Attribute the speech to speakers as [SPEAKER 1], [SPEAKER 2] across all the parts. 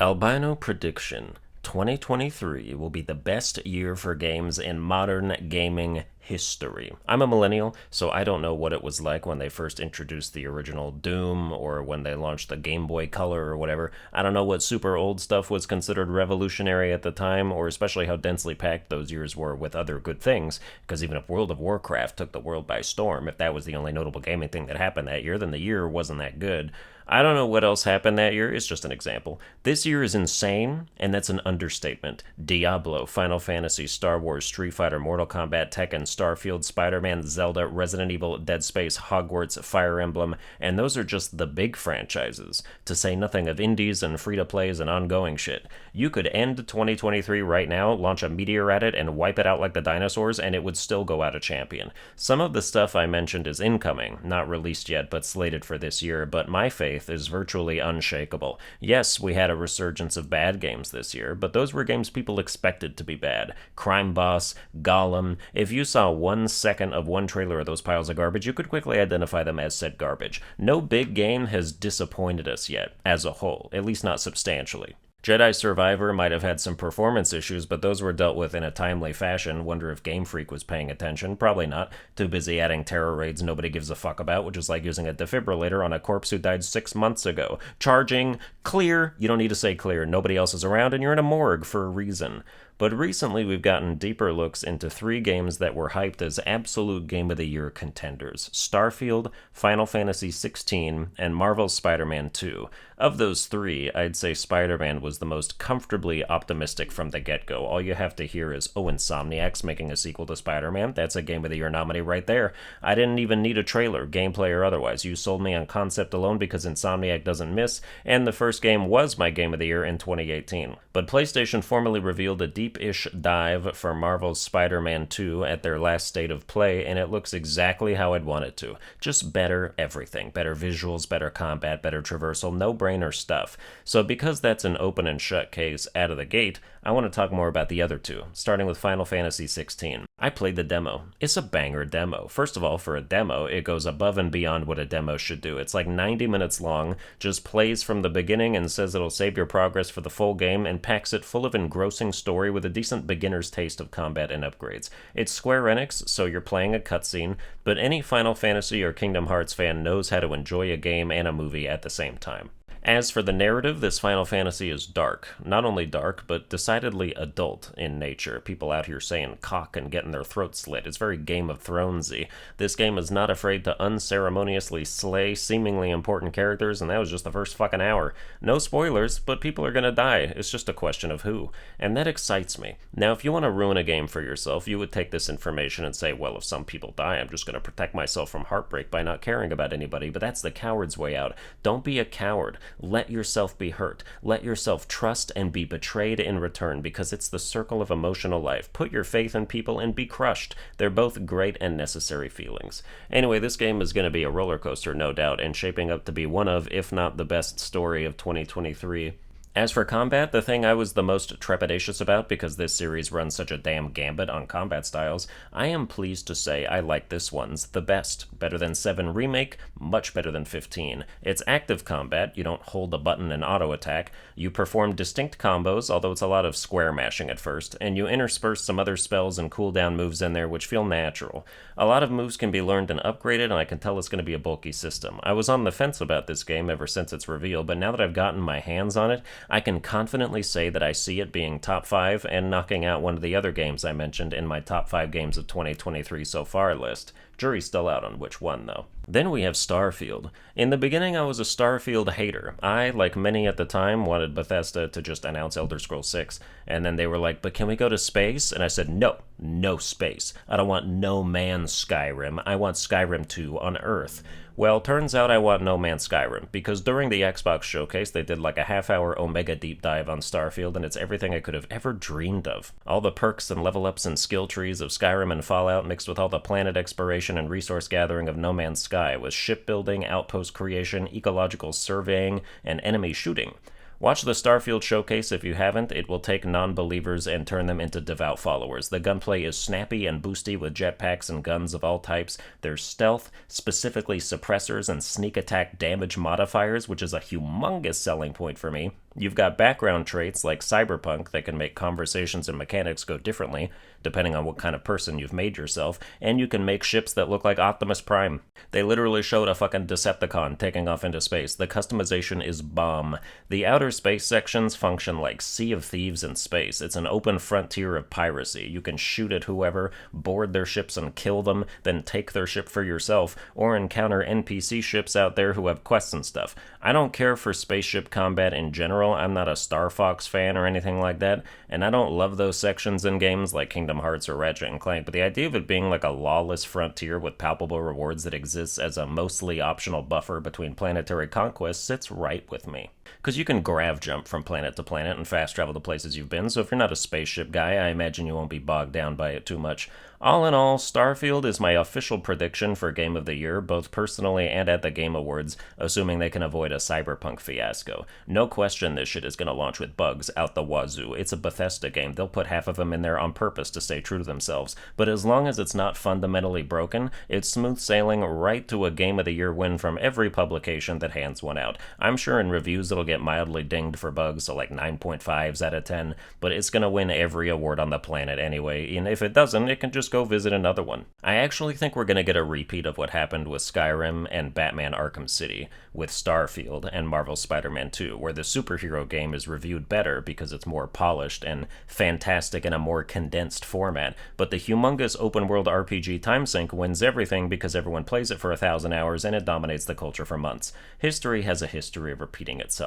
[SPEAKER 1] Albino prediction 2023 will be the best year for games in modern gaming history. I'm a millennial, so I don't know what it was like when they first introduced the original Doom or when they launched the Game Boy Color or whatever. I don't know what super old stuff was considered revolutionary at the time, or especially how densely packed those years were with other good things, because even if World of Warcraft took the world by storm, if that was the only notable gaming thing that happened that year, then the year wasn't that good. I don't know what else happened that year, it's just an example. This year is insane, and that's an understatement. Diablo, Final Fantasy, Star Wars, Street Fighter, Mortal Kombat, Tekken, Starfield, Spider-Man, Zelda, Resident Evil, Dead Space, Hogwarts, Fire Emblem, and those are just the big franchises, to say nothing of indies and free-to-plays and ongoing shit. You could end 2023 right now, launch a meteor at it, and wipe it out like the dinosaurs, and it would still go out a champion. Some of the stuff I mentioned is incoming, not released yet, but slated for this year, but my faith is virtually unshakable. Yes, we had a resurgence of bad games this year, but those were games people expected to be bad. Crime Boss, Gollum. If you saw 1 second of one trailer of those piles of garbage, you could quickly identify them as said garbage. No big game has disappointed us yet, as a whole, at least not substantially. Jedi Survivor might have had some performance issues, but those were dealt with in a timely fashion. Wonder if Game Freak was paying attention. Probably not. Too busy adding terror raids nobody gives a fuck about, which is like using a defibrillator on a corpse who died 6 months ago. Charging, clear, you don't need to say clear, nobody else is around, and you're in a morgue for a reason. But recently we've gotten deeper looks into 3 games that were hyped as absolute Game of the Year contenders: Starfield, Final Fantasy XVI, and Marvel's Spider-Man 2. Of those 3, I'd say Spider-Man was the most comfortably optimistic from the get-go. All you have to hear is, oh, Insomniac's making a sequel to Spider-Man? That's a Game of the Year nominee right there. I didn't even need a trailer, gameplay or otherwise. You sold me on concept alone because Insomniac doesn't miss, and the first game was my Game of the Year in 2018. But PlayStation formally revealed a deep-ish dive for Marvel's Spider-Man 2 at their last state of play, and it looks exactly how I'd want it to. Just better everything. Better visuals, better combat, better traversal, no-brainer stuff. So because that's an open and shut case out of the gate, I want to talk more about the other 2, starting with Final Fantasy XVI. I played the demo. It's a banger demo. First of all, for a demo, it goes above and beyond what a demo should do. It's like 90 minutes long, just plays from the beginning and says it'll save your progress for the full game, and packs it full of engrossing story with a decent beginner's taste of combat and upgrades. It's Square Enix, so you're playing a cutscene, but any Final Fantasy or Kingdom Hearts fan knows how to enjoy a game and a movie at the same time. As for the narrative, this Final Fantasy is dark. Not only dark, but decidedly adult in nature. People out here saying cock and getting their throats slit. It's very Game of Thronesy. This game is not afraid to unceremoniously slay seemingly important characters, and that was just the first fucking hour. No spoilers, but people are gonna die. It's just a question of who. And that excites me. Now, if you want to ruin a game for yourself, you would take this information and say, well, if some people die, I'm just gonna protect myself from heartbreak by not caring about anybody, but that's the coward's way out. Don't be a coward. Let yourself be hurt. Let yourself trust and be betrayed in return, because it's the circle of emotional life. Put your faith in people and be crushed. They're both great and necessary feelings. Anyway, this game is going to be a roller coaster, no doubt, and shaping up to be one of, if not the best story of 2023. As for combat, the thing I was the most trepidatious about, because this series runs such a damn gambit on combat styles, I am pleased to say I like this one's the best. Better than 7 Remake, much better than 15. It's active combat, you don't hold a button and auto-attack, you perform distinct combos, although it's a lot of square mashing at first, and you intersperse some other spells and cooldown moves in there which feel natural. A lot of moves can be learned and upgraded, and I can tell it's going to be a bulky system. I was on the fence about this game ever since its reveal, but now that I've gotten my hands on it, I can confidently say that I see it being top 5 and knocking out one of the other games I mentioned in my top 5 games of 2023 so far list. Jury's still out on which one, though. Then we have Starfield. In the beginning, I was a Starfield hater. I, like many at the time, wanted Bethesda to just announce Elder Scrolls 6, and then they were like, but can we go to space? And I said, no space. I don't want No Man's Skyrim. I want Skyrim 2 on Earth. Well, turns out I want No Man's Skyrim, because during the Xbox showcase, they did like a half-hour Omega deep dive on Starfield, and it's everything I could have ever dreamed of. All the perks and level-ups and skill trees of Skyrim and Fallout mixed with all the planet exploration and resource gathering of No Man's Sky, with shipbuilding, outpost creation, ecological surveying, and enemy shooting. Watch the Starfield showcase if you haven't. It will take non-believers and turn them into devout followers. The gunplay is snappy and boosty with jetpacks and guns of all types. There's stealth, specifically suppressors and sneak attack damage modifiers, which is a humongous selling point for me. You've got background traits like cyberpunk that can make conversations and mechanics go differently, depending on what kind of person you've made yourself, and you can make ships that look like Optimus Prime. They literally showed a fucking Decepticon taking off into space. The customization is bomb. The outer space sections function like Sea of Thieves in space. It's an open frontier of piracy. You can shoot at whoever, board their ships and kill them, then take their ship for yourself, or encounter NPC ships out there who have quests and stuff. I don't care for spaceship combat in general. I'm not a Star Fox fan or anything like that, and I don't love those sections in games like Kingdom Hearts or Ratchet and Clank, but the idea of it being like a lawless frontier with palpable rewards that exists as a mostly optional buffer between planetary conquests sits right with me. Because you can grav jump from planet to planet and fast travel to places you've been, so if you're not a spaceship guy, I imagine you won't be bogged down by it too much. All in all, Starfield is my official prediction for Game of the Year, both personally and at the Game Awards, assuming they can avoid a cyberpunk fiasco. No question this shit is going to launch with bugs out the wazoo. It's a Bethesda game. They'll put half of them in there on purpose to stay true to themselves. But as long as it's not fundamentally broken, it's smooth sailing right to a Game of the Year win from every publication that hands one out. I'm sure in reviews it'll get mildly dinged for bugs, so like 9.5s out of 10, but it's going to win every award on the planet anyway, and if it doesn't, it can just go visit another one. I actually think we're going to get a repeat of what happened with Skyrim and Batman Arkham City, with Starfield and Marvel's Spider-Man 2, where the superhero game is reviewed better because it's more polished and fantastic in a more condensed format, but the humongous open-world RPG time sink wins everything because everyone plays it for 1,000 hours and it dominates the culture for months. History has a history of repeating itself.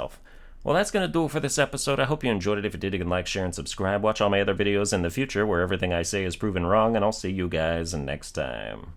[SPEAKER 1] Well, that's going to do it for this episode. I hope you enjoyed it. If you did, you can like, share, and subscribe. Watch all my other videos in the future where everything I say is proven wrong, and I'll see you guys next time.